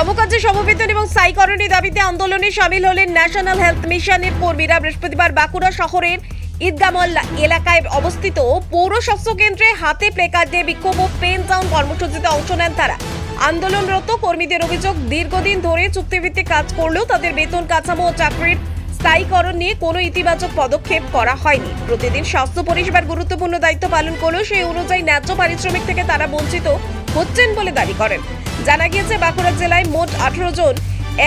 সমকাজে সমবেতন এবং স্থায়ীকরণের দাবিতে আন্দোলনে সামিল হলেন ন্যাশনাল হেলথ মিশনের কর্মীরা। বৃহস্পতিবার বাঁকুড়া শহরের ঈদগামল্লা এলাকায় অবস্থিত পৌর স্বাস্থ্য কেন্দ্রে হাতে প্লেকার্ড দিয়ে বিক্ষোভ ও পেন ডাউন কর্মসূচিতে অংশ নেন তারা। আন্দোলনরত কর্মীদের অভিযোগ, দীর্ঘদিন ধরে চুক্তিভিত্তিক কাজ করলেও তাদের বেতন কাঠামো ও চাকরির স্থায়ীকরণ নিয়ে কোনো ইতিবাচক পদক্ষেপ করা হয়নি। প্রতিদিন স্বাস্থ্য পরিষেবার গুরুত্বপূর্ণ দায়িত্ব পালন করলেও সেই অনুযায়ী ন্যায্য পারিশ্রমিক থেকে তারা বঞ্চিত হচ্ছেন বলে দাবি করেন। জানা গিয়েছে, বাঁকুড়া জেলায় মোট 18 জন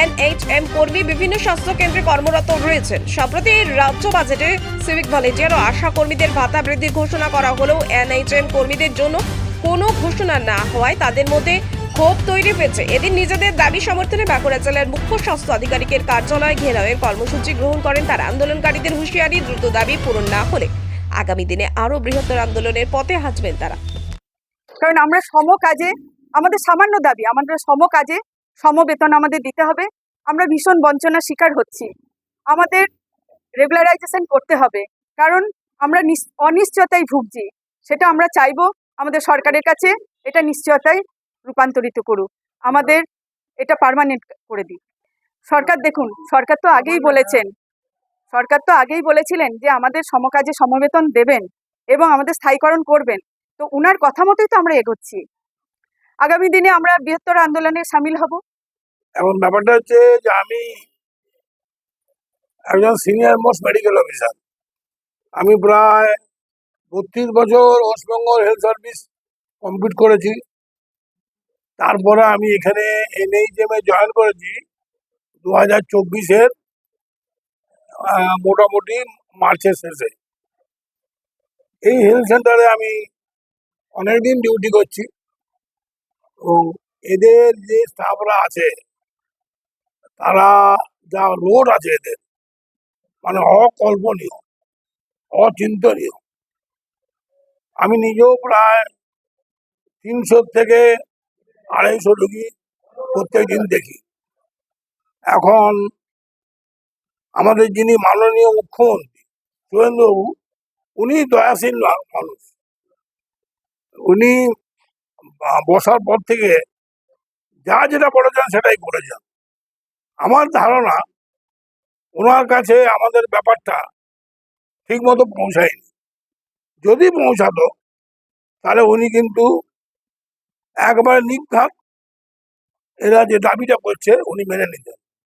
এনএইচএম কর্মী বিভিন্ন স্বাস্থ্য কেন্দ্রে কর্মরত রয়েছেন। সম্প্রতি রাজ্য বাজেটে সিভিক ভলেন্টিয়ার ও আশা কর্মীদের ভাতা বৃদ্ধির ঘোষণা করা হলেও এনএইচএম কর্মীদের জন্য কোনো ঘোষণা না হওয়ায় তাদের মধ্যে ক্ষোভ তৈরি হয়েছে। এদিন নিজেদের দাবি সমর্থনে বাঁকুড়া জেলার মুখ্য স্বাস্থ্য আধিকারিকের কার্যালয় ঘেরাওয়ের কর্মসূচি গ্রহণ করেন তারা। আন্দোলনকারীদের হুঁশিয়ারি, দ্রুত দাবি পূরণ না হলে আগামী দিনে আরো বৃহত্তর আন্দোলনের পথে হাঁটবেন তারা। কারণ আমরা সম কাজে, আমাদের সামান্য দাবি, আমাদের সম কাজে সম বেতন আমাদের দিতে হবে। আমরা ভীষণ বঞ্চনার শিকার হচ্ছি, আমাদের রেগুলারাইজেশন করতে হবে, কারণ আমরা অনিশ্চয়তায় ভুগছি। সেটা আমরা চাইবো আমাদের সরকারের কাছে এটা নিশ্চয়তায় রূপান্তরিত করুক, আমাদের এটা পার্মানেন্ট করে দিক। সরকার দেখুন, সরকার তো আগেই বলেছিলেন যে আমাদের সমকাজে সমবেতন দেবেন এবং আমাদের স্থায়ীকরণ করবেন। তো উনার কথা মতোই তো আমরা এগোচ্ছি। আগামী দিনে আমরা বৃহত্তর আন্দোলনে সামিল হব। এখন ব্যাপারটা হচ্ছে যে আমি একজন সিনিয়র মোস্ট মেডিকেল অফিসার। আমি প্রায় 32 বছর ওয়েস্টবেঙ্গল হেলথ সার্ভিস কমপ্লিট করেছি। তারপরে আমি এখানে এনএইচএমে জয়েন করেছি 2024-এর মোটামুটি মার্চের শেষে। এই হেলথ সেন্টারে আমি অনেকদিন ডিউটি করছি এবং এদের যে স্টাফরা আছে তারা যা লোড আছে এদের, মানে অকল্পনীয়, অচিন্তনীয়। আমি নিজেও প্রায় 300 থেকে 250 রোগী প্রত্যেক দিন দেখি। এখন আমাদের যিনি মাননীয় মুখ্যমন্ত্রী সুরেন্দ্রবাবু, উনি দয়াশীল মানুষ। উনি বসার পর থেকে যেটা বলেছেন সেটাই করেছেন। আমার ধারণা ওনার কাছে আমাদের ব্যাপারটা ঠিক মতো পৌঁছায়নি। যদি পৌঁছাতো তাহলে উনি কিন্তু একবার নির্ঘাত এরা যে দাবিটা করছে উনি মেনে নিতেন।